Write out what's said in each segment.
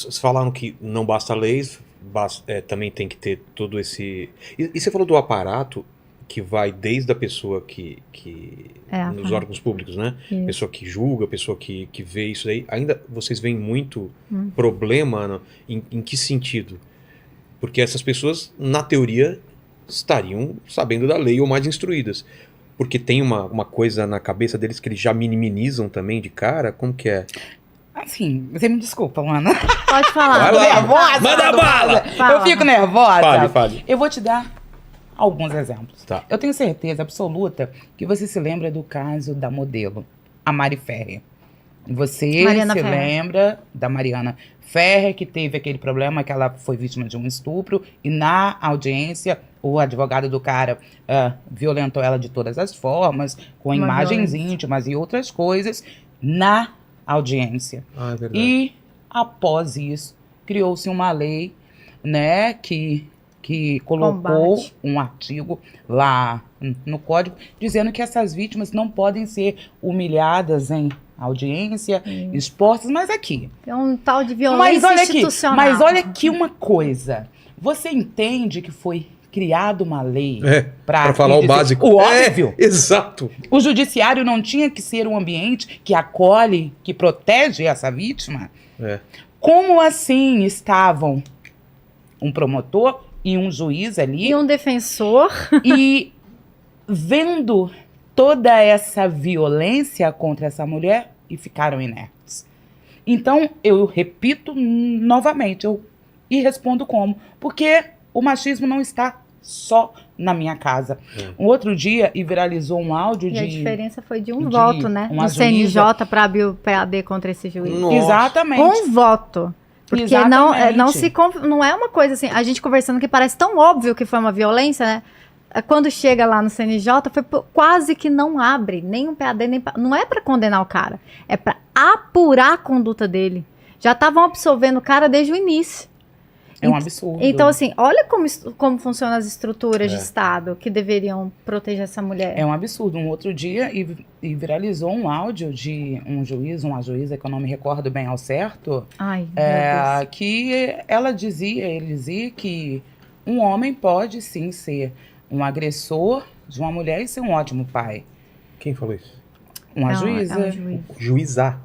Vocês falaram que não basta leis, também tem que ter todo esse... E você falou do aparato que vai desde a pessoa nos órgãos públicos, né? Isso. Pessoa que julga, pessoa que vê isso aí. Ainda vocês veem muito problema em que sentido? Porque essas pessoas, na teoria, estariam sabendo da lei ou mais instruídas. Porque tem uma coisa na cabeça deles que eles já minimizam também de cara? Como que é? Assim, você me desculpa, Ana. Pode falar. Vai lá. Nervosa, Manda bala! Fala. Eu fico nervosa. Fale. Eu vou te dar alguns exemplos. Tá. Eu tenho certeza absoluta que você se lembra do caso da modelo, a Mari Ferrer. Você Mariana se Ferrer. lembra da Mariana Ferrer, que teve aquele problema que ela foi vítima de um estupro e na audiência o advogado do cara violentou ela de todas as formas, com imagens íntimas e outras coisas, na audiência. Ah, é verdade. E após isso, criou-se uma lei, né, que colocou Combate. um artigo lá no código dizendo que essas vítimas não podem ser humilhadas em audiência, expostas, mas aqui. É um tal de violência institucional. Mas olha aqui uma coisa. Você entende que foi criada uma lei Pra falar o básico. O óbvio. Exato. O judiciário não tinha que ser um ambiente que acolhe, que protege essa vítima? Como assim estavam um promotor e um juiz ali E um defensor. e vendo toda essa violência contra essa mulher e ficaram inertes? Então, eu repito novamente, e respondo como? Porque o machismo não está só na minha casa. Um outro dia, e viralizou um áudio E de... a diferença foi de um voto, né? uma Do CNJ para abrir o PAD contra esse juiz. Nossa. Exatamente. Com um voto. Porque Exatamente. não é uma coisa assim, a gente conversando que parece tão óbvio que foi uma violência, né? Quando chega lá no CNJ, quase que não abre nem um PAD, não é para condenar o cara, é para apurar a conduta dele. Já estavam absolvendo o cara desde o início. É um absurdo. Então, assim, olha como funcionam as estruturas de Estado que deveriam proteger essa mulher. É um absurdo. Um outro dia, e viralizou um áudio de um juiz, uma juíza, que eu não me recordo bem ao certo, Ai, meu Deus. que ele dizia que um homem pode sim ser um agressor de uma mulher e ser um ótimo pai. Quem falou isso? Uma Não, juíza. é um juiz. Juizar.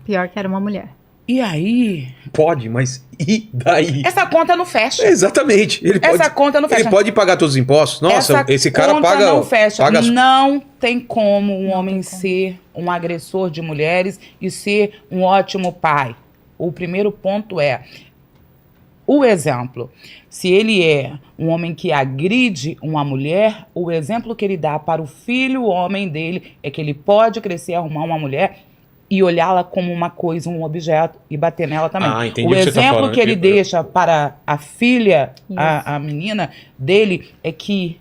Pior que era uma mulher. E aí, Pode, mas e daí? essa conta não fecha. Exatamente. Essa conta não fecha. Ele pode pagar todos os impostos? Nossa, Essa esse cara conta paga... não fecha. paga as- Não tem como um Não homem tem como. ser um agressor de mulheres e ser um ótimo pai. O primeiro ponto é o exemplo. Se ele é um homem que agride uma mulher, o exemplo que ele dá para o filho, o homem dele, é que ele pode crescer, arrumar uma mulher e olhá-la como uma coisa, um objeto, e bater nela também. Ah, entendi O o que você tá exemplo falando. que ele deixa para a filha, Isso. a menina dele, é que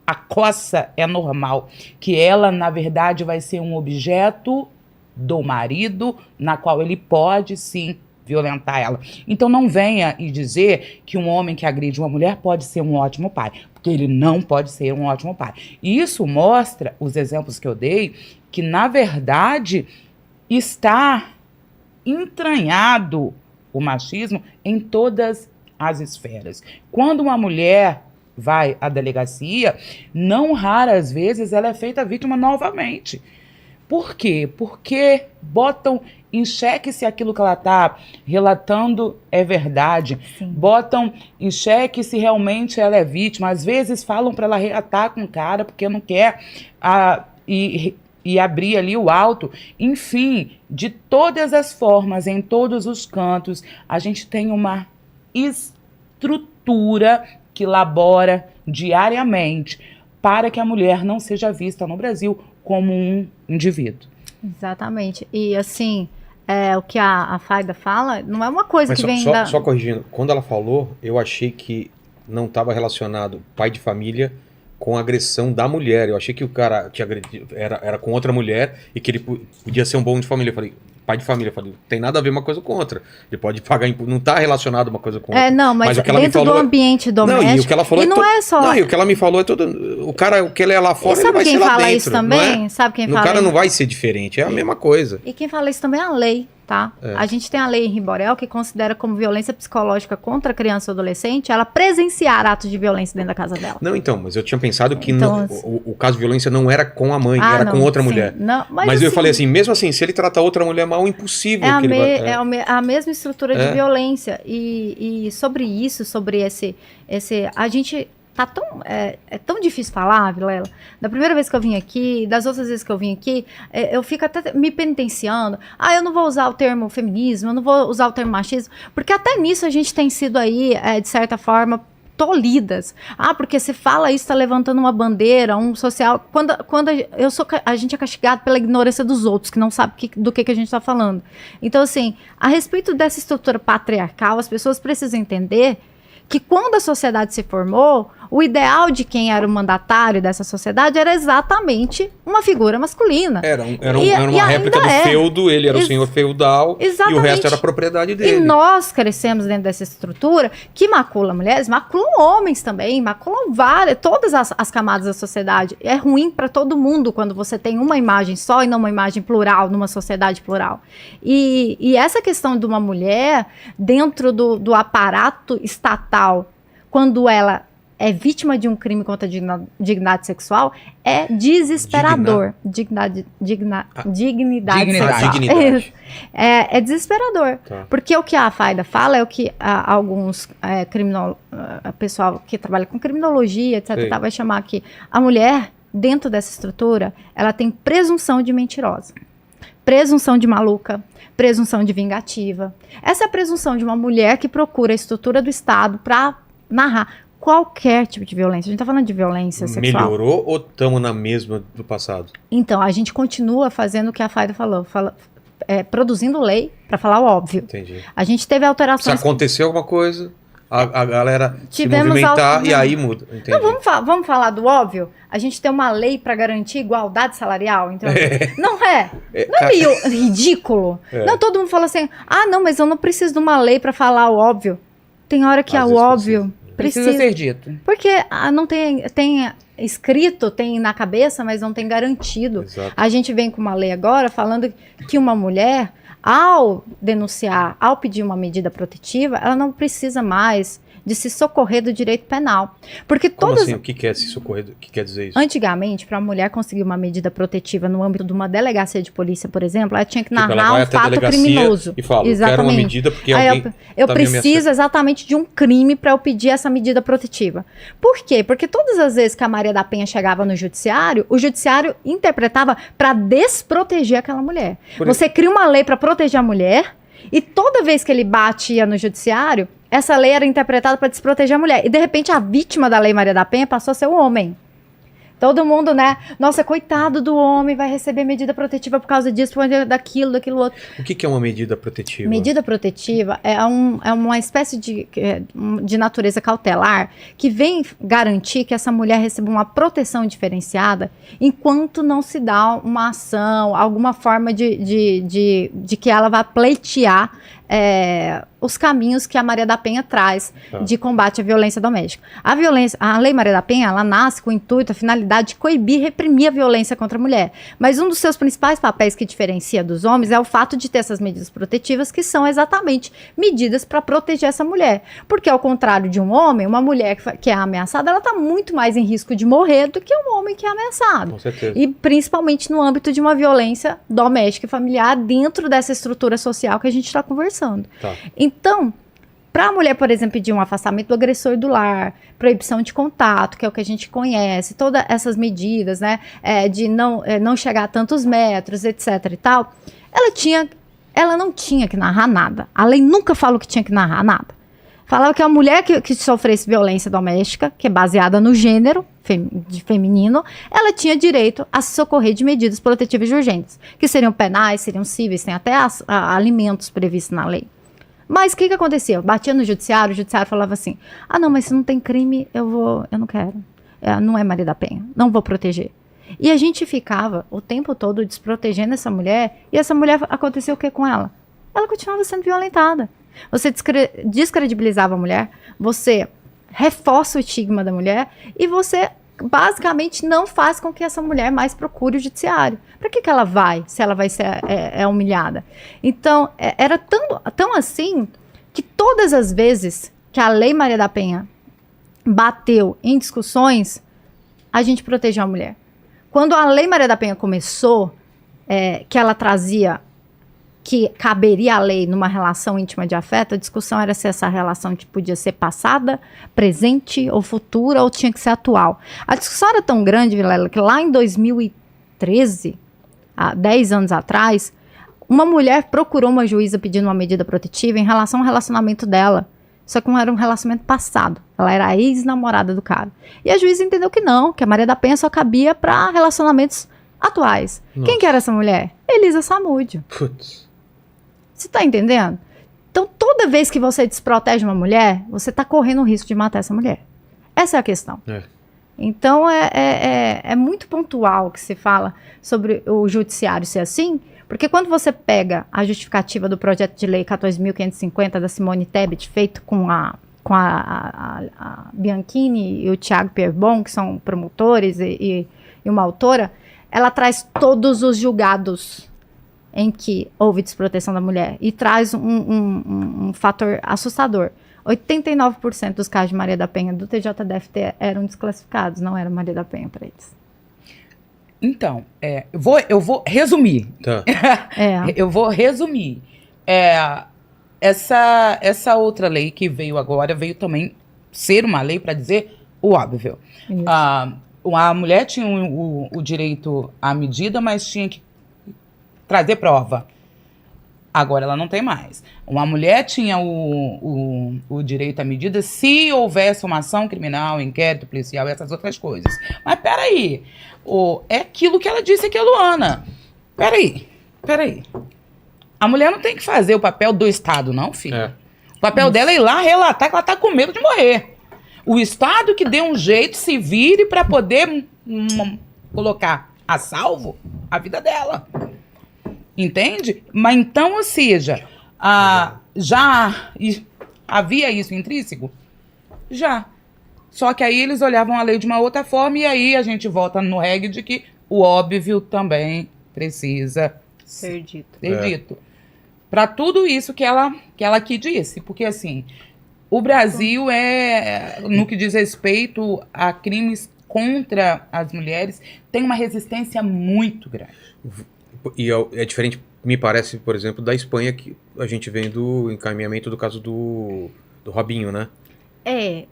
a coça é normal, que ela, na verdade, vai ser um objeto do marido, na qual ele pode, sim, violentar ela. Então não venha e dizer que um homem que agride uma mulher pode ser um ótimo pai, porque ele não pode ser um ótimo pai. E isso mostra, os exemplos que eu dei, que, na verdade, está entranhado o machismo em todas as esferas. Quando uma mulher vai à delegacia, não raras vezes ela é feita vítima novamente. Por quê? Porque botam em xeque se aquilo que ela está relatando é verdade. Sim. Botam em xeque se realmente ela é vítima. Às vezes falam para ela reatar com o cara porque não quer e abrir ali o auto. Enfim, de todas as formas, em todos os cantos, a gente tem uma estrutura que labora diariamente para que a mulher não seja vista no Brasil como um indivíduo. Exatamente. E assim, o que a Faida fala, não é uma coisa Mas que vem só corrigindo, quando ela falou, eu achei que não estava relacionado pai de família com a agressão da mulher. Eu achei que o cara tinha agredido, era com outra mulher e que ele podia ser um bom de família. Eu falei, pai de família. Eu falei, tem nada a ver uma coisa com outra. Ele pode pagar imposto, não está relacionado uma coisa com outra. Não, mas o que ela me dentro falou do ambiente doméstico. Não, e o que ela falou e não é só. Não, e o que ela me falou é todo. O cara, o que ele é lá fora, E ele sabe vai quem ser lá fala dentro. isso também? Não é? Sabe quem O fala cara isso? não vai ser diferente, é a mesma coisa. E quem fala isso também é a lei. tá? A gente tem a lei Henri Borel que considera como violência psicológica contra a criança ou adolescente ela presenciar atos de violência dentro da casa dela. Não, então, mas eu tinha pensado que Então, o caso de violência não era com a mãe, era com outra mulher. Não, mas eu falei assim, mesmo assim, se ele trata outra mulher mal, impossível que ele vai... É a mesma estrutura de violência. E sobre isso, sobre esse... A gente... Tá tão, é tão difícil falar, Vilela. Da primeira vez que eu vim aqui, das outras vezes que eu vim aqui, eu fico até me penitenciando. Eu não vou usar o termo feminismo, eu não vou usar o termo machismo, porque até nisso a gente tem sido aí, de certa forma, tolhidas. Porque se fala isso, tá levantando uma bandeira, um social... Quando a gente é castigado pela ignorância dos outros, que não sabe do que a gente tá falando. Então, assim, a respeito dessa estrutura patriarcal, as pessoas precisam entender que quando a sociedade se formou, o ideal de quem era o mandatário dessa sociedade era exatamente uma figura masculina. Era uma réplica do feudo, ele era o senhor feudal, e o resto era a propriedade dele. E nós crescemos dentro dessa estrutura que macula mulheres, maculam homens também, maculam todas as camadas da sociedade. É ruim para todo mundo quando você tem uma imagem só e não uma imagem plural, numa sociedade plural. E essa questão de uma mulher dentro do aparato estatal, quando ela é vítima de um crime contra a dignidade sexual, é desesperador. Dignidade sexual. É desesperador. Tá. Porque o que a Faida fala é o que alguns pessoal que trabalha com criminologia, etc., vai chamar que a mulher, dentro dessa estrutura, ela tem presunção de mentirosa, presunção de maluca, presunção de vingativa. Essa é a presunção de uma mulher que procura a estrutura do Estado para narrar qualquer tipo de violência. A gente tá falando de violência sexual. Melhorou ou estamos na mesma do passado? Então, a gente continua fazendo o que a Faida falou, produzindo lei para falar o óbvio. Entendi. A gente teve alterações... Se acontecer alguma coisa, a galera se movimentar e aí muda. Entendi. Então, vamos falar do óbvio? A gente tem uma lei para garantir igualdade salarial? Então, não é meio ridículo? Não, todo mundo fala assim, não, mas eu não preciso de uma lei para falar o óbvio. Tem hora que o óbvio... Precisa ser dito. Porque não tem escrito, tem na cabeça, mas não tem garantido. Exato. A gente vem com uma lei agora falando que uma mulher, ao denunciar, ao pedir uma medida protetiva, ela não precisa mais de se socorrer do direito penal. Porque Como assim? O que é se socorrer? O que quer dizer isso? Antigamente, para a mulher conseguir uma medida protetiva no âmbito de uma delegacia de polícia, por exemplo, ela tinha que narrar um fato criminoso. E fala, eu quero uma medida porque alguém eu preciso exatamente de um crime para eu pedir essa medida protetiva. Por quê? Porque todas as vezes que a Maria da Penha chegava no judiciário, o judiciário interpretava para desproteger aquela mulher. Você cria uma lei para proteger a mulher e toda vez que ele batia no judiciário, essa lei era interpretada para desproteger a mulher. E, de repente, a vítima da Lei Maria da Penha passou a ser o homem. Todo mundo, né? Nossa, coitado do homem, vai receber medida protetiva por causa disso, daquilo outro. O que é uma medida protetiva? Medida protetiva é uma espécie de natureza cautelar que vem garantir que essa mulher receba uma proteção diferenciada enquanto não se dá uma ação, alguma forma de que ela vá pleitear os caminhos que a Maria da Penha traz de combate à violência doméstica. A Lei Maria da Penha, ela nasce com o intuito, a finalidade de coibir e reprimir a violência contra a mulher. Mas um dos seus principais papéis que diferencia dos homens é o fato de ter essas medidas protetivas, que são exatamente medidas para proteger essa mulher. Porque, ao contrário de um homem, uma mulher que é ameaçada, ela está muito mais em risco de morrer do que um homem que é ameaçado. Com certeza. E principalmente no âmbito de uma violência doméstica e familiar dentro dessa estrutura social que a gente está conversando. Tá. Então, para a mulher, por exemplo, pedir um afastamento do agressor do lar, proibição de contato, que é o que a gente conhece, todas essas medidas, né, de não chegar a tantos metros, etc e tal, ela não tinha que narrar nada. A lei nunca falou que tinha que narrar nada. Falava que a mulher que sofresse violência doméstica, que é baseada no gênero feminino, ela tinha direito a se socorrer de medidas protetivas urgentes, que seriam penais, seriam cíveis, tem até alimentos previstos na lei. Mas o que acontecia? Batia no judiciário, o judiciário falava assim, não, mas se não tem crime, eu não quero. Não é Maria da Penha, não vou proteger. E a gente ficava o tempo todo desprotegendo essa mulher, e essa mulher, aconteceu o que com ela? Ela continuava sendo violentada. Você descredibilizava a mulher, você reforça o estigma da mulher, e você basicamente não faz com que essa mulher mais procure o judiciário. Para que ela vai, se ela vai ser humilhada? Então, era tão assim que todas as vezes que a Lei Maria da Penha bateu em discussões, a gente protegeu a mulher. Quando a Lei Maria da Penha começou, que ela trazia que caberia a lei numa relação íntima de afeto, a discussão era se essa relação podia ser passada, presente ou futura, ou tinha que ser atual. A discussão era tão grande, Vilela, que lá em 2013, há 10 anos atrás, uma mulher procurou uma juíza pedindo uma medida protetiva em relação ao relacionamento dela. Só que não era um relacionamento passado. Ela era a ex-namorada do cara. E a juíza entendeu que não, que a Maria da Penha só cabia para relacionamentos atuais. Nossa. Quem que era essa mulher? Elisa Samúdio. Putz. Você tá entendendo? Então, toda vez que você desprotege uma mulher, você tá correndo o risco de matar essa mulher. Essa é a questão. Então, é muito pontual que se fala sobre o judiciário ser assim, porque quando você pega a justificativa do projeto de lei 14.550 da Simone Tebet, feito com a Bianchini e o Thiago Pierbon, que são promotores e uma autora, ela traz todos os julgados em que houve desproteção da mulher e traz um fator assustador. 89% dos casos de Maria da Penha do TJDFT eram desclassificados, não era Maria da Penha para eles. Então, eu vou resumir. Tá. Eu vou resumir. Essa outra lei que veio agora, veio também ser uma lei para dizer o óbvio. A mulher tinha o direito à medida, mas tinha que trazer prova. Agora ela não tem mais. Uma mulher tinha o direito à medida se houvesse uma ação criminal, inquérito policial e essas outras coisas. Mas peraí, é aquilo que ela disse aqui, a Luana. Peraí. A mulher não tem que fazer o papel do Estado, não, filho. O papel dela é ir lá relatar que ela tá com medo de morrer. O Estado que dê um jeito, se vire para poder colocar a salvo a vida dela. Entende? Mas então, ou seja, já havia isso intrínseco? Já. Só que aí eles olhavam a lei de uma outra forma e aí a gente volta no reggae de que o óbvio também precisa Ser dito. dito. Para tudo isso que ela aqui disse. Porque, assim, o Brasil no que diz respeito a crimes contra as mulheres, tem uma resistência muito grande. E é diferente, me parece, por exemplo, da Espanha, que a gente vem do encaminhamento do caso do Robinho, né? É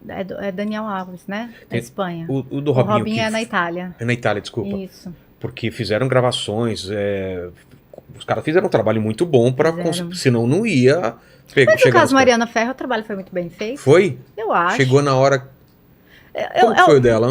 Daniel Alves, né? Da Espanha. O do Robinho. O Robinho é na Itália. É na Itália, desculpa. Isso. Porque fizeram gravações, os caras fizeram um trabalho muito bom, senão não ia pegar. Mas no caso Mariana Ferrer, o trabalho foi muito bem feito. Foi? Eu acho. Chegou na hora. Como foi o dela?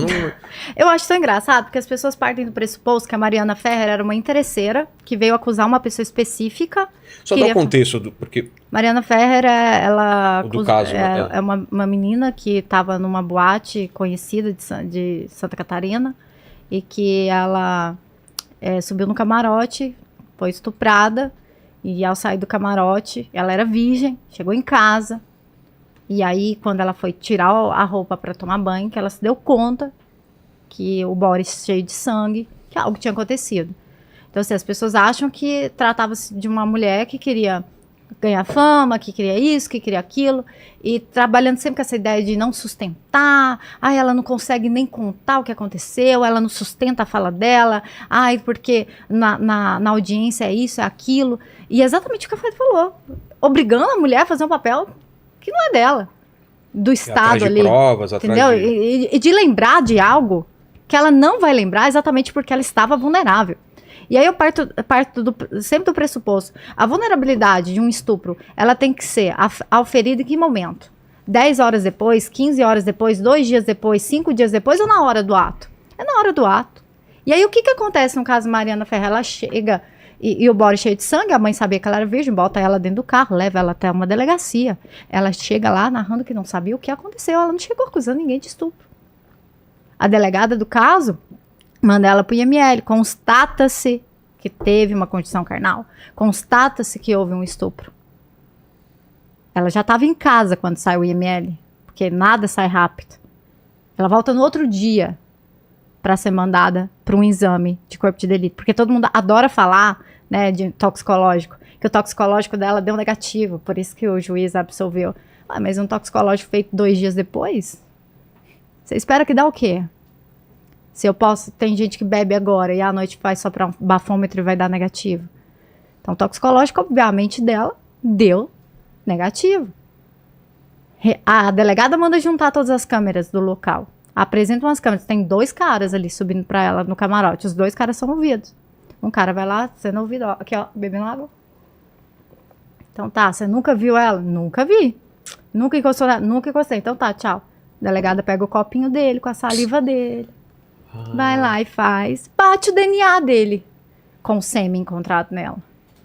Eu acho tão engraçado, porque as pessoas partem do pressuposto que a Mariana Ferrer era uma interesseira que veio acusar uma pessoa específica. Só dá o contexto, porque... Mariana Ferrer, ela do caso, é uma menina que estava numa boate conhecida de Santa Catarina e que ela subiu no camarote, foi estuprada e ao sair do camarote, ela era virgem, chegou em casa. E aí, quando ela foi tirar a roupa para tomar banho, que ela se deu conta que o Boris cheio de sangue, que algo tinha acontecido. Então, assim, as pessoas acham que tratava-se de uma mulher que queria ganhar fama, que queria isso, que queria aquilo, e trabalhando sempre com essa ideia de não sustentar, ela não consegue nem contar o que aconteceu, ela não sustenta a fala dela, porque na audiência é isso, é aquilo. E exatamente o que a Fred falou, obrigando a mulher a fazer um papel que não é dela, do Estado ali, provas, entendeu? E de lembrar de algo que ela não vai lembrar exatamente porque ela estava vulnerável. E aí eu parto sempre do pressuposto, a vulnerabilidade de um estupro, ela tem que ser auferida em que momento? 10 horas depois, 15 horas depois, 2 dias depois, 5 dias depois ou na hora do ato? É na hora do ato. E aí o que acontece no caso de Mariana Ferrer? Ela chega... E o Boris cheio de sangue, a mãe sabia que ela era virgem, bota ela dentro do carro, leva ela até uma delegacia. Ela chega lá narrando que não sabia o que aconteceu, ela não chegou acusando ninguém de estupro. A delegada do caso manda ela pro IML, constata-se que teve uma condição carnal, constata-se que houve um estupro. Ela já estava em casa quando sai o IML, porque nada sai rápido. Ela volta no outro dia para ser mandada para um exame de corpo de delito. Porque todo mundo adora falar, né, de toxicológico, que o toxicológico dela deu negativo, por isso que o juiz absolveu. Mas um toxicológico feito 2 dias depois? Você espera que dá o quê? Se eu posso... Tem gente que bebe agora e à noite faz só para um bafômetro e vai dar negativo. Então, o toxicológico, obviamente, dela deu negativo. A delegada manda juntar todas as câmeras do local. Apresenta umas câmeras. Tem 2 caras ali subindo pra ela no camarote. Os 2 caras são ouvidos. Um cara vai lá sendo ouvido. Ó, aqui, ó, bebendo água. Então tá, você nunca viu ela? Nunca vi. Nunca encostou nela? Nunca encostei. Então tá, tchau. A delegada pega o copinho dele com a saliva dele. Vai lá e faz. Bate o DNA dele. Com o sêmen encontrado nela.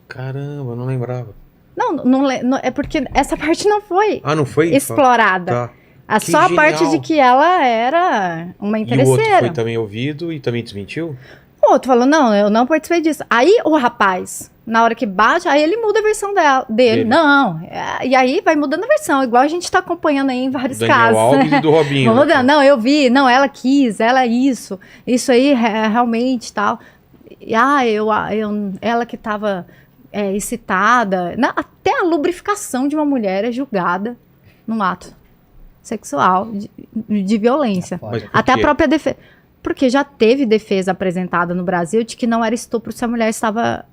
Caramba, não lembrava. Não, é porque essa parte não foi, não foi explorada. Tá. Só a parte genial. de que ela era uma E o interesseira. outro foi também ouvido e também desmentiu? O outro falou, não, eu não participei disso. Aí o rapaz, na hora que bate, aí ele muda a versão dele. Não, e aí vai mudando a versão, igual a gente tá acompanhando aí em vários Daniel casos. Alves e do Robinho. Vamos mudando. Não, eu vi, não, ela quis, ela isso aí realmente tal. E, ela que tava excitada. Até a lubrificação de uma mulher é julgada num ato sexual de violência. Mas por Até a quê? própria defesa. Porque já teve defesa apresentada no Brasil de que não era estupro se a mulher estava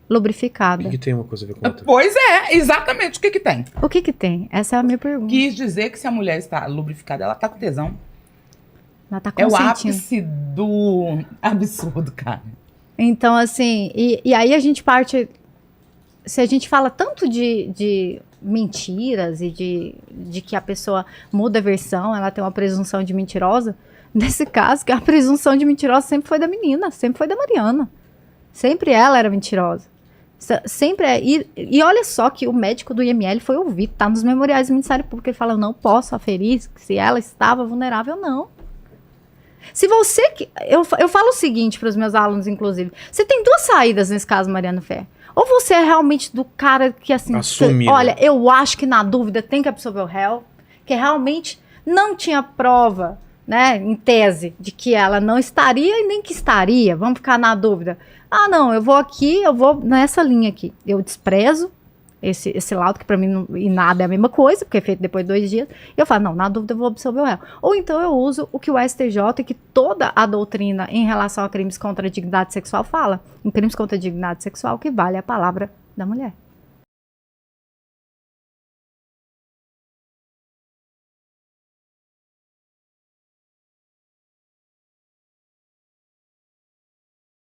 lubrificada. O que tem uma coisa a ver com outra? Pois é, exatamente. O que que tem? O que tem? Essa é a minha pergunta. Quis dizer que se a mulher está lubrificada, ela tá com tesão. Ela tá É o consentindo. ápice do absurdo, cara. Então, assim, e aí a gente parte... Se a gente fala tanto de mentiras e de que a pessoa muda a versão, ela tem uma presunção de mentirosa, nesse caso, que a presunção de mentirosa sempre foi da menina, sempre foi da Mariana. Sempre ela era mentirosa. Sempre é. E olha só que o médico do IML foi ouvido, tá nos memoriais do Ministério Público, ele fala, eu não posso aferir se ela estava vulnerável, não. Se você... Eu falo o seguinte para os meus alunos, inclusive. Você tem 2 saídas nesse caso, Mariana Ferrer. Ou você é realmente do cara que, assim... Assumir, olha, né? eu acho que na dúvida tem que absolver o réu, que realmente não tinha prova, né, em tese, de que ela não estaria e nem que estaria. Vamos ficar na dúvida. Não, eu vou nessa linha aqui. Eu desprezo esse laudo, que pra mim e nada é a mesma coisa, porque é feito depois de 2 dias. E eu falo, não, na dúvida eu vou absolver o réu. Ou então eu uso o que o STJ e que toda a doutrina em relação a crimes contra a dignidade sexual fala. Em crimes contra a dignidade sexual, que vale a palavra da mulher.